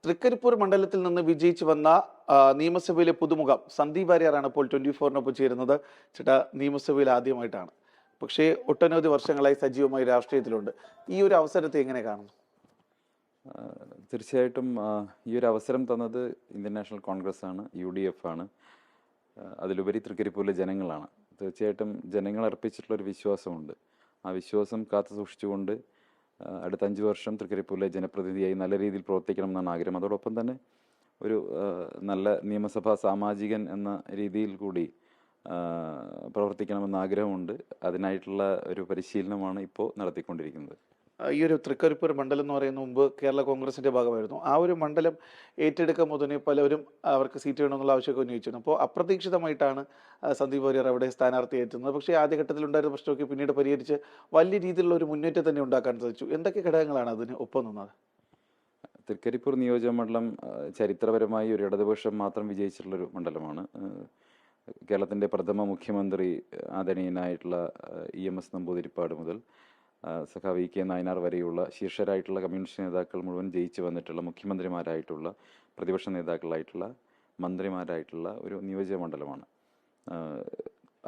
തൃക്കരിപ്പൂർ മണ്ഡലത്തിൽ നിന്ന് വിജയിച്ചു വന്ന നിയമസഭയിലെ പുതുമുഖം സന്ദീപ് വാര്യറാണ് ഇപ്പോൾ 24-നൊപ്പം ചേരുന്നത്. ചേട്ടാ, നിയമസഭയിൽ ആദ്യമായിട്ടാണ്, പക്ഷേ ഒട്ടനവധി വർഷങ്ങളായി സജീവമായി രാഷ്ട്രീയത്തിലുണ്ട്. ഈ ഒരു അവസരത്തെ എങ്ങനെ കാണുന്നു? തീർച്ചയായിട്ടും ഈ ഒരു അവസരം തന്നത് ഇന്ത്യൻ നാഷണൽ കോൺഗ്രസ് ആണ്, UDF ആണ്. അതിലുപരി തൃക്കരിപ്പൂരിലെ ജനങ്ങളാണ്. തീർച്ചയായിട്ടും ജനങ്ങൾ അർപ്പിച്ചിട്ടുള്ളൊരു വിശ്വാസമുണ്ട്. ആ വിശ്വാസം കാത്തു സൂക്ഷിച്ചുകൊണ്ട് അടുത്ത 5 വർഷം തൃക്കരിപ്പൂരിലെ ജനപ്രതിനിധിയായി നല്ല രീതിയിൽ പ്രവർത്തിക്കണം എന്നാണ് ആഗ്രഹം. അതോടൊപ്പം തന്നെ ഒരു നല്ല നിയമസഭാ സാമാജികൻ എന്ന രീതിയിൽ കൂടി പ്രവർത്തിക്കണമെന്ന ആഗ്രഹമുണ്ട്. അതിനായിട്ടുള്ള ഒരു പരിശീലനമാണ് ഇപ്പോൾ നടത്തിക്കൊണ്ടിരിക്കുന്നത്. ഈ ഒരു തൃക്കരിപ്പൂർ മണ്ഡലം എന്ന് പറയുന്ന മുമ്പ് കേരള കോൺഗ്രസിന്റെ ഭാഗമായിരുന്നു. ആ ഒരു മണ്ഡലം ഏറ്റെടുക്കാൻ മുതലേ പലരും അവർക്ക് സീറ്റ് വേണമെന്നുള്ള ആവശ്യമൊക്കെ ഉന്നയിച്ചിരുന്നു. അപ്പോൾ അപ്രതീക്ഷിതമായിട്ടാണ് സന്ദീപ് വാര്യർ അവിടെ സ്ഥാനാർത്ഥിയായിരുന്നത്. പക്ഷേ ആദ്യഘട്ടത്തിൽ ഉണ്ടായിരുന്ന പ്രശ്നമൊക്കെ പിന്നീട് പരിഹരിച്ച് വലിയ രീതിയിലുള്ള ഒരു മുന്നേറ്റം തന്നെ ഉണ്ടാക്കാൻ സാധിച്ചു. എന്തൊക്കെ ഘടകങ്ങളാണ് അതിന് ഒപ്പം നിന്നത്? തൃക്കരിപ്പൂർ നിയോജകമണ്ഡലം ചരിത്രപരമായി ഒരു ഇടതുപക്ഷം മാത്രം വിജയിച്ചിട്ടുള്ളൊരു മണ്ഡലമാണ്. കേരളത്തിൻ്റെ പ്രഥമ മുഖ്യമന്ത്രി ആദരണീയനായിട്ടുള്ള EMS നമ്പൂതിരിപ്പാട് മുതൽ സഖാവ് EK നായനാർ വരെയുള്ള ശീർഷരായിട്ടുള്ള കമ്മ്യൂണിസ്റ്റ് നേതാക്കൾ മുഴുവൻ ജയിച്ചു വന്നിട്ടുള്ള മുഖ്യമന്ത്രിമാരായിട്ടുള്ള, പ്രതിപക്ഷ നേതാക്കളായിട്ടുള്ള, മന്ത്രിമാരായിട്ടുള്ള ഒരു നിയോജക മണ്ഡലമാണ്.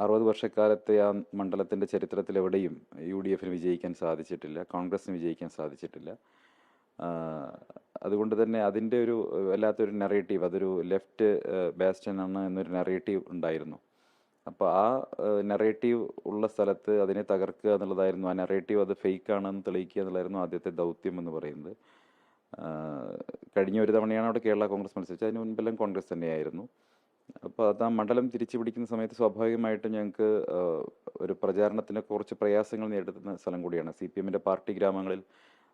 60 വർഷക്കാലത്തെ ആ മണ്ഡലത്തിൻ്റെ ചരിത്രത്തിൽ എവിടെയും UDFന് വിജയിക്കാൻ സാധിച്ചിട്ടില്ല, കോൺഗ്രസിന് വിജയിക്കാൻ സാധിച്ചിട്ടില്ല. അതുകൊണ്ട് തന്നെ അതിൻ്റെ ഒരു വല്ലാത്തൊരു നെറേറ്റീവ്, അതൊരു ലെഫ്റ്റ് ബാസ്റ്റൻ ആണ് എന്നൊരു നെറേറ്റീവ് ഉണ്ടായിരുന്നു. അപ്പോൾ ആ നെറേറ്റീവ് ഉള്ള സ്ഥലത്ത് അതിനെ തകർക്കുക എന്നുള്ളതായിരുന്നു. ആ നെറേറ്റീവ് അത് ഫേക്ക് ആണെന്ന് തെളിയിക്കുക എന്നുള്ളതായിരുന്നു ആദ്യത്തെ ദൗത്യം എന്ന് പറയുന്നത്. കഴിഞ്ഞ ഒരു തവണയാണ് അവിടെ കേരള കോൺഗ്രസ് മത്സരിച്ചത്. അതിന് മുൻപെല്ലാം കോൺഗ്രസ് തന്നെയായിരുന്നു. അപ്പോൾ അത് ആ മണ്ഡലം തിരിച്ചു പിടിക്കുന്ന സമയത്ത് സ്വാഭാവികമായിട്ടും ഞങ്ങൾക്ക് ഒരു പ്രചാരണത്തിന് കുറച്ച് പ്രയാസങ്ങൾ നേരിടുന്ന സ്ഥലം കൂടിയാണ്. CPMൻ്റെ പാർട്ടി ഗ്രാമങ്ങളിൽ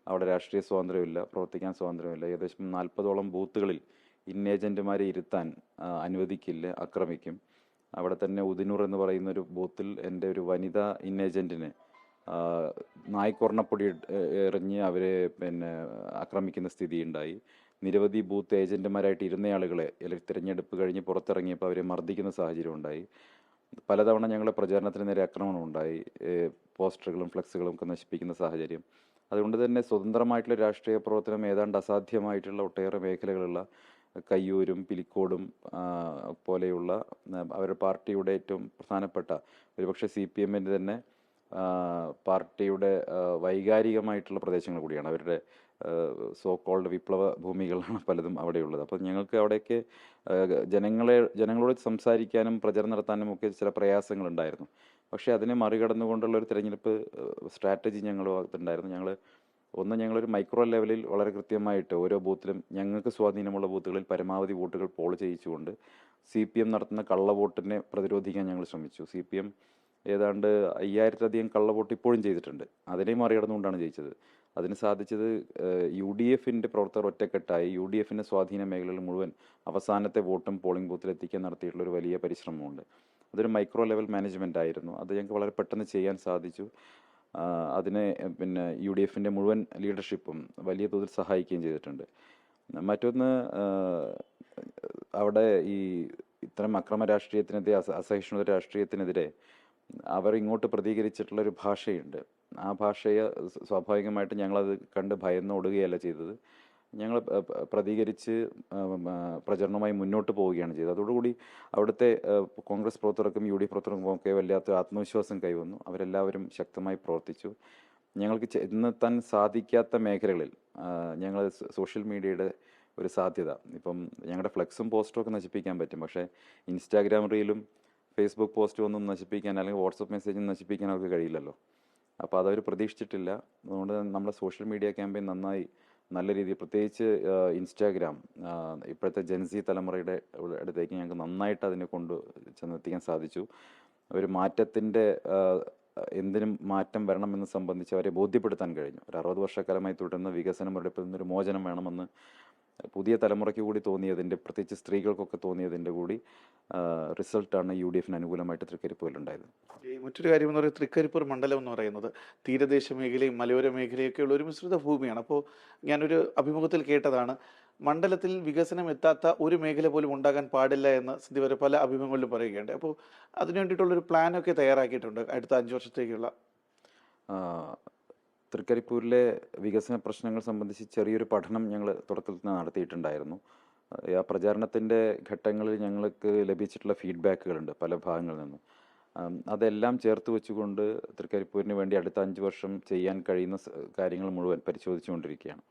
അവിടെ രാഷ്ട്രീയ സ്വാതന്ത്ര്യമില്ല, പ്രവർത്തിക്കാൻ സ്വാതന്ത്ര്യമില്ല. ഏകദേശം 40ഓളം ബൂത്തുകളിൽ ഇന്ന ഏജൻറ്റുമാരെ ഇരുത്താൻ അനുവദിക്കില്ല, ആക്രമിക്കും. അവിടെ തന്നെ ഉദിനൂർ എന്ന് പറയുന്ന ഒരു ബൂത്തിൽ എൻ്റെ ഒരു വനിതാ ഇൻ ഏജൻറ്റിന് നായ്ക്കൊർണപ്പൊടി എറിഞ്ഞ് അവരെ ആക്രമിക്കുന്ന സ്ഥിതിയുണ്ടായി. നിരവധി ബൂത്ത് ഏജൻറ്റുമാരായിട്ട് ഇരുന്നയാളുകളെ തിരഞ്ഞെടുപ്പ് കഴിഞ്ഞ് പുറത്തിറങ്ങിയപ്പോൾ അവരെ മർദ്ദിക്കുന്ന സാഹചര്യം ഉണ്ടായി. പലതവണ ഞങ്ങളുടെ പ്രചാരണത്തിന് നേരെ ആക്രമണം ഉണ്ടായി. പോസ്റ്ററുകളും ഫ്ലെക്സുകളും ഒക്കെ നശിപ്പിക്കുന്ന സാഹചര്യം. അതുകൊണ്ട് തന്നെ സ്വതന്ത്രമായിട്ടുള്ള രാഷ്ട്രീയ പ്രവർത്തനം ഏതാണ്ട് അസാധ്യമായിട്ടുള്ള ഒട്ടേറെ മേഖലകളുള്ള കയ്യൂരും പിലിക്കോടും പോലെയുള്ള അവരുടെ പാർട്ടിയുടെ ഏറ്റവും പ്രധാനപ്പെട്ട, ഒരുപക്ഷെ CPMൻ്റെ തന്നെ പാർട്ടിയുടെ വൈകാരികമായിട്ടുള്ള പ്രദേശങ്ങൾ കൂടിയാണ്. അവരുടെ സോ കോൾഡ് വിപ്ലവ ഭൂമികളാണ് പലതും അവിടെയുള്ളത്. അപ്പോൾ ഞങ്ങൾക്ക് അവിടേക്ക് ജനങ്ങളോട് സംസാരിക്കാനും പ്രചരണം നടത്താനും ഒക്കെ ചില പ്രയാസങ്ങളുണ്ടായിരുന്നു. പക്ഷേ അതിനെ മറികടന്നുകൊണ്ടുള്ളൊരു തിരഞ്ഞെടുപ്പ് സ്ട്രാറ്റജി ഞങ്ങളുടെ ഭാഗത്തുണ്ടായിരുന്നു. ഞങ്ങളൊരു മൈക്രോ ലെവലിൽ വളരെ കൃത്യമായിട്ട് ഓരോ ബൂത്തിലും ഞങ്ങൾക്ക് സ്വാധീനമുള്ള ബൂത്തുകളിൽ പരമാവധി വോട്ടുകൾ പോൾ ചെയ്യിച്ചുകൊണ്ട് CPM നടത്തുന്ന കള്ളവോട്ടിനെ പ്രതിരോധിക്കാൻ ഞങ്ങൾ ശ്രമിച്ചു. CPM ഏതാണ്ട് 5000-ലധികം കള്ളവോട്ട് ഇപ്പോഴും ചെയ്തിട്ടുണ്ട്. അതിനെ മറികടന്നുകൊണ്ടാണ് ജയിച്ചത്. അതിന് സാധിച്ചത് UDFൻ്റെ പ്രവർത്തകർ ഒറ്റക്കെട്ടായി UDFൻ്റെ സ്വാധീന മേഖലകൾ മുഴുവൻ അവസാനത്തെ വോട്ടും പോളിംഗ് ബൂത്തിൽ എത്തിക്കാൻ നടത്തിയിട്ടുള്ളൊരു വലിയ പരിശ്രമമുണ്ട്. അതൊരു മൈക്രോ ലെവൽ മാനേജ്മെൻ്റ് ആയിരുന്നു. അത് ഞങ്ങൾക്ക് വളരെ പെട്ടെന്ന് ചെയ്യാൻ സാധിച്ചു. അതിനെ UDFൻ്റെ മുഴുവൻ ലീഡർഷിപ്പും വലിയ തോതിൽ സഹായിക്കുകയും ചെയ്തിട്ടുണ്ട്. മറ്റൊന്ന്, അവിടെ ഈ ഇത്തരം അക്രമ രാഷ്ട്രീയത്തിനെതിരെ, അസഹിഷ്ണുത രാഷ്ട്രീയത്തിനെതിരെ അവർ ഇങ്ങോട്ട് പ്രതികരിച്ചിട്ടുള്ളൊരു ഭാഷയുണ്ട്. ആ ഭാഷയെ സ്വാഭാവികമായിട്ട് ഞങ്ങളത് കണ്ട് ഭയന്നോടുകയല്ല ചെയ്തത്. ഞങ്ങൾ പ്രതികരിച്ച് പ്രചരണവുമായി മുന്നോട്ട് പോവുകയാണ് ചെയ്തത്. അതോടുകൂടി അവിടുത്തെ കോൺഗ്രസ് പ്രവർത്തകർക്കും UDF പ്രവർത്തകർക്കും ഒക്കെ വല്ലാത്ത ആത്മവിശ്വാസം കൈവന്നു. അവരെല്ലാവരും ശക്തമായി പ്രവർത്തിച്ചു. ഞങ്ങൾക്ക് ചെന്നെത്താൻ സാധിക്കാത്ത മേഖലകളിൽ ഞങ്ങൾ സോഷ്യൽ മീഡിയയുടെ ഒരു സാധ്യത, ഇപ്പം ഞങ്ങളുടെ ഫ്ലെക്സും പോസ്റ്ററും ഒക്കെ നശിപ്പിക്കാൻ പറ്റും, പക്ഷേ ഇൻസ്റ്റാഗ്രാം റീലും ഫേസ്ബുക്ക് പോസ്റ്റും ഒന്നും നശിപ്പിക്കാൻ, അല്ലെങ്കിൽ വാട്സപ്പ് മെസ്സേജും നശിപ്പിക്കാൻ അവർക്ക് കഴിയില്ലല്ലോ. അപ്പോൾ അതവർ പ്രതീക്ഷിച്ചിട്ടില്ല. അതുകൊണ്ട് നമ്മുടെ സോഷ്യൽ മീഡിയ ക്യാമ്പയിൻ നല്ല രീതിയിൽ, പ്രത്യേകിച്ച് ഇൻസ്റ്റാഗ്രാം, ഇപ്പോഴത്തെ ജെൻസി തലമുറയുടെ അടുത്തേക്ക് ഞങ്ങൾക്ക് നന്നായിട്ട് അതിനെ ചെന്നെത്തിക്കാൻ സാധിച്ചു. ഒരു മാറ്റത്തിൻ്റെ, എന്തിനും മാറ്റം വരണമെന്ന് സംബന്ധിച്ച് അവരെ ബോധ്യപ്പെടുത്താൻ കഴിഞ്ഞു. ഒരു 60 വർഷക്കാലമായി തുടരുന്ന വികസന മുരടിപ്പിൽ നിന്നൊരു മോചനം വേണമെന്ന് പുതിയ തലമുറയ്ക്ക് കൂടി തോന്നിയതിൻ്റെ, പ്രത്യേകിച്ച് സ്ത്രീകൾക്കൊക്കെ തോന്നിയതിൻ്റെ കൂടി റിസൾട്ടാണ് UDFന് അനുകൂലമായിട്ട് തൃക്കരിപ്പൂരിലുണ്ടായത്. മറ്റൊരു കാര്യം എന്ന് പറയുന്നത്, തൃക്കരിപ്പൂർ മണ്ഡലം എന്ന് പറയുന്നത് തീരദേശ മേഖലയും മലയോര മേഖലയൊക്കെ ഉള്ള ഒരു മിശ്രിത ഭൂമിയാണ്. അപ്പോൾ ഞാനൊരു അഭിമുഖത്തിൽ കേട്ടതാണ്, മണ്ഡലത്തിൽ വികസനം എത്താത്ത ഒരു മേഖല പോലും ഉണ്ടാകാൻ പാടില്ല എന്ന് സന്ദീപ് വാര്യർ പല അഭിമുഖങ്ങളിലും പറയുകയുണ്ട്. അപ്പോൾ അതിനു വേണ്ടിയിട്ടുള്ളൊരു പ്ലാനൊക്കെ തയ്യാറാക്കിയിട്ടുണ്ട് അടുത്ത 5 വർഷത്തേക്കുള്ള. തൃക്കരിപ്പൂരിലെ വികസന പ്രശ്നങ്ങൾ സംബന്ധിച്ച് ചെറിയൊരു പഠനം ഞങ്ങൾ തുടക്കത്തിൽ നിന്ന് നടത്തിയിട്ടുണ്ടായിരുന്നു. ആ പ്രചാരണത്തിൻ്റെ ഘട്ടങ്ങളിൽ ഞങ്ങൾക്ക് ലഭിച്ചിട്ടുള്ള ഫീഡ്ബാക്കുകളുണ്ട് പല ഭാഗങ്ങളിൽ നിന്നും. അതെല്ലാം ചേർത്ത് വെച്ചുകൊണ്ട് തൃക്കരിപ്പൂരിന് വേണ്ടി അടുത്ത 5 വർഷം ചെയ്യാൻ കഴിയുന്ന കാര്യങ്ങൾ മുഴുവൻ പരിശോധിച്ചുകൊണ്ടിരിക്കുകയാണ്.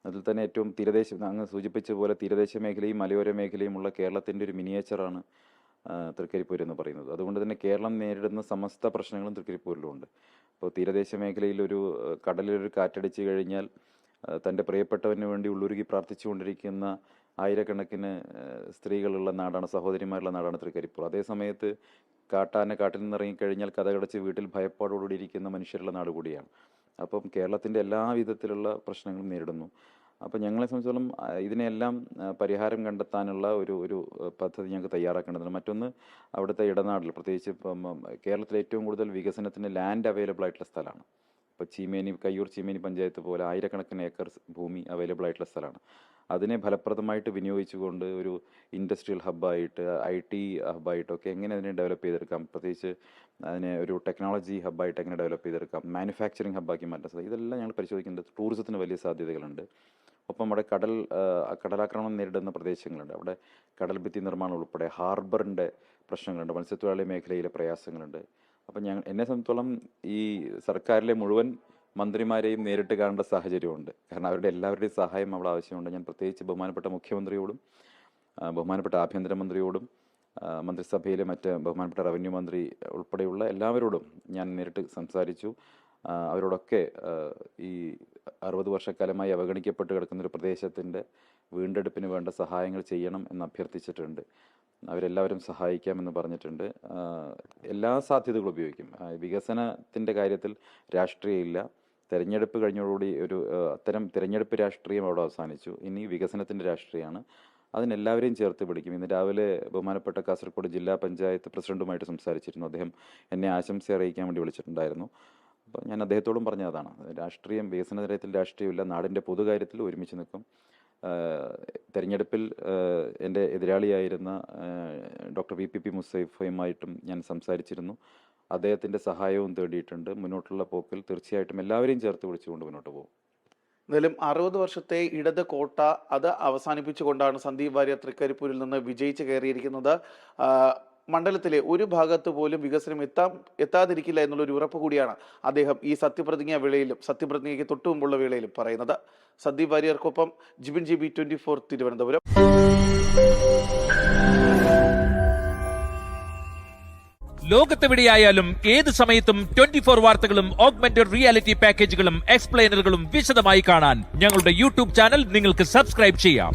അതിൽ തന്നെ ഏറ്റവും അങ്ങ് സൂചിപ്പിച്ച പോലെ തീരദേശ മേഖലയും മലയോര മേഖലയുമുള്ള കേരളത്തിൻ്റെ ഒരു മിനിയേച്ചറാണ് തൃക്കരിപ്പൂർ എന്ന് പറയുന്നത്. അതുകൊണ്ട് തന്നെ കേരളം നേരിടുന്ന സമസ്ത പ്രശ്നങ്ങളും തൃക്കരിപ്പൂരിലുമുണ്ട്. ഇപ്പോൾ തീരദേശ മേഖലയിൽ കടലിലൊരു കാറ്റടിച്ച് കഴിഞ്ഞാൽ തൻ്റെ പ്രിയപ്പെട്ടവന് വേണ്ടി ഉള്ളുരുകി പ്രാർത്ഥിച്ചുകൊണ്ടിരിക്കുന്ന ആയിരക്കണക്കിന് സ്ത്രീകളുള്ള നാടാണ്, സഹോദരിമാരുള്ള നാടാണ് തൃക്കരിപ്പൂർ. അതേസമയത്ത് കാട്ടിൽ നിന്ന് ഇറങ്ങിക്കഴിഞ്ഞാൽ കതകടച്ച് വീട്ടിൽ ഭയപ്പാടോടുകൂടി ഇരിക്കുന്ന മനുഷ്യരുള്ള നാട് കൂടിയാണ്. അപ്പം കേരളത്തിൻ്റെ എല്ലാ വിധത്തിലുള്ള പ്രശ്നങ്ങളും നേരിടുന്നു. അപ്പം ഞങ്ങളെ സംബന്ധിച്ചോളം ഇതിനെല്ലാം പരിഹാരം കണ്ടെത്താനുള്ള ഒരു പദ്ധതി ഞങ്ങൾക്ക് തയ്യാറാക്കേണ്ടതുണ്ട്. മറ്റൊന്ന്, അവിടുത്തെ ഇടനാടിൽ പ്രത്യേകിച്ച് ഇപ്പം കേരളത്തിൽ ഏറ്റവും കൂടുതൽ വികസനത്തിന് ലാൻഡ് അവൈലബിൾ ആയിട്ടുള്ള സ്ഥലമാണ്. ഇപ്പോൾ കയ്യൂർ ചീമേനി പഞ്ചായത്ത് പോലെ ആയിരക്കണക്കിന് ഏക്കർ ഭൂമി അവൈലബിൾ ആയിട്ടുള്ള സ്ഥലമാണ്. അതിനെ ഫലപ്രദമായിട്ട് വിനിയോഗിച്ചുകൊണ്ട് ഒരു ഇൻഡസ്ട്രിയൽ ഹബ്ബായിട്ട്, IT ഹബ്ബായിട്ടൊക്കെ എങ്ങനെ അതിനെ ഡെവലപ്പ് ചെയ്തെടുക്കാം, പ്രത്യേകിച്ച് അതിനെ ഒരു ടെക്നോളജി ഹബ്ബായിട്ട് എങ്ങനെ ഡെവലപ്പ് ചെയ്തെടുക്കാം, മാനുഫാക്ചറിങ് ഹബ്ബാക്കി മാറ്റാൻ സാധിക്കും, ഇതെല്ലാം ഞങ്ങൾ പരിശോധിക്കേണ്ടത്. ടൂറിസത്തിന് വലിയ സാധ്യതകളുണ്ട്. ഒപ്പം അവിടെ കടലാക്രമണം നേരിടുന്ന പ്രദേശങ്ങളുണ്ട്. അവിടെ കടൽ ഭിത്തി നിർമ്മാണം ഉൾപ്പെടെ ഹാർബറിൻ്റെ പ്രശ്നങ്ങളുണ്ട്, മത്സ്യത്തൊഴിലാളി മേഖലയിലെ പ്രയാസങ്ങളുണ്ട്. അപ്പം എന്നെ സംബന്ധിച്ചോളം ഈ സർക്കാരിലെ മുഴുവൻ മന്ത്രിമാരെയും നേരിട്ട് കാണേണ്ട സാഹചര്യമുണ്ട്. കാരണം അവരുടെ എല്ലാവരുടെയും സഹായം അവിടെ ആവശ്യമുണ്ട്. ഞാൻ പ്രത്യേകിച്ച് ബഹുമാനപ്പെട്ട മുഖ്യമന്ത്രിയോടും ബഹുമാനപ്പെട്ട ആഭ്യന്തരമന്ത്രിയോടും മന്ത്രിസഭയിലെ മറ്റ് ബഹുമാനപ്പെട്ട റവന്യൂ മന്ത്രി ഉൾപ്പെടെയുള്ള എല്ലാവരോടും ഞാൻ നേരിട്ട് സംസാരിച്ചു. അവരോടൊക്കെ ഈ 60 വർഷക്കാലമായി അവഗണിക്കപ്പെട്ട് കിടക്കുന്നൊരു പ്രദേശത്തിൻ്റെ വീണ്ടെടുപ്പിന് വേണ്ട സഹായങ്ങൾ ചെയ്യണം എന്ന് അഭ്യർത്ഥിച്ചിട്ടുണ്ട്. അവരെല്ലാവരും സഹായിക്കാമെന്ന് പറഞ്ഞിട്ടുണ്ട്. എല്ലാ സാധ്യതകളും ഉപയോഗിക്കും. വികസനത്തിൻ്റെ കാര്യത്തിൽ രാഷ്ട്രീയമില്ല. തെരഞ്ഞെടുപ്പ് കഴിഞ്ഞതോടുകൂടി അത്തരം തിരഞ്ഞെടുപ്പ് രാഷ്ട്രീയം അവിടെ അവസാനിച്ചു. ഇനി വികസനത്തിൻ്റെ രാഷ്ട്രീയമാണ്. അതിനെല്ലാവരെയും ചേർത്ത് പിടിക്കും. ഇന്ന് രാവിലെ ബഹുമാനപ്പെട്ട കാസർഗോഡ് ജില്ലാ പഞ്ചായത്ത് പ്രസിഡന്റുമായിട്ട് സംസാരിച്ചിരുന്നു. അദ്ദേഹം എന്നെ ആശംസ അറിയിക്കാൻ വേണ്ടി വിളിച്ചിട്ടുണ്ടായിരുന്നു. അപ്പോൾ ഞാൻ അദ്ദേഹത്തോടും പറഞ്ഞതാണ്, വികസന കാര്യത്തിൽ രാഷ്ട്രീയമില്ല, നാടിൻ്റെ പൊതുകാര്യത്തിൽ ഒരുമിച്ച് നിൽക്കും. തെരഞ്ഞെടുപ്പിൽ എൻ്റെ എതിരാളിയായിരുന്ന ഡോക്ടർ VPP മുസൈഫയുമായിട്ടും ഞാൻ സംസാരിച്ചിരുന്നു. അദ്ദേഹത്തിൻ്റെ സഹായവും തേടിയിട്ടുണ്ട്. മുന്നോട്ടുള്ള പോക്കിൽ തീർച്ചയായിട്ടും എല്ലാവരെയും ചേർത്ത് പിടിച്ചുകൊണ്ട് മുന്നോട്ട് പോകും. എന്തായാലും 60 വർഷത്തെ ഇടത് കോട്ട അത് അവസാനിപ്പിച്ചുകൊണ്ടാണ് സന്ദീപ് വാര്യർ തൃക്കരിപ്പൂരിൽ നിന്ന് വിജയിച്ച് കയറിയിരിക്കുന്നത്. മണ്ഡലത്തിലെ ഒരു ഭാഗത്ത് പോലും വികസനം എത്താതിരിക്കില്ല എന്നുള്ളൊരു ഉറപ്പ് കൂടിയാണ് അദ്ദേഹം ഈ സത്യപ്രതിജ്ഞയ്ക്ക് തൊട്ടുമുമ്പുള്ള വേളയിലും പറയുന്നത്. സന്ദീപ് വാര്യർക്കൊപ്പം ജിബിൻ GB 24 തിരുവനന്തപുരം. ലോകത്തെവിടെയായാലും ഏത് സമയത്തും 24 വാർത്തകളും ഓഗ്മെന്റഡ് റിയാലിറ്റി പാക്കേജുകളും എക്സ്പ്ലെയിനറുകളും വിശദമായി കാണാൻ ഞങ്ങളുടെ YouTube ചാനൽ നിങ്ങൾക്ക് സബ്സ്ക്രൈബ് ചെയ്യാം.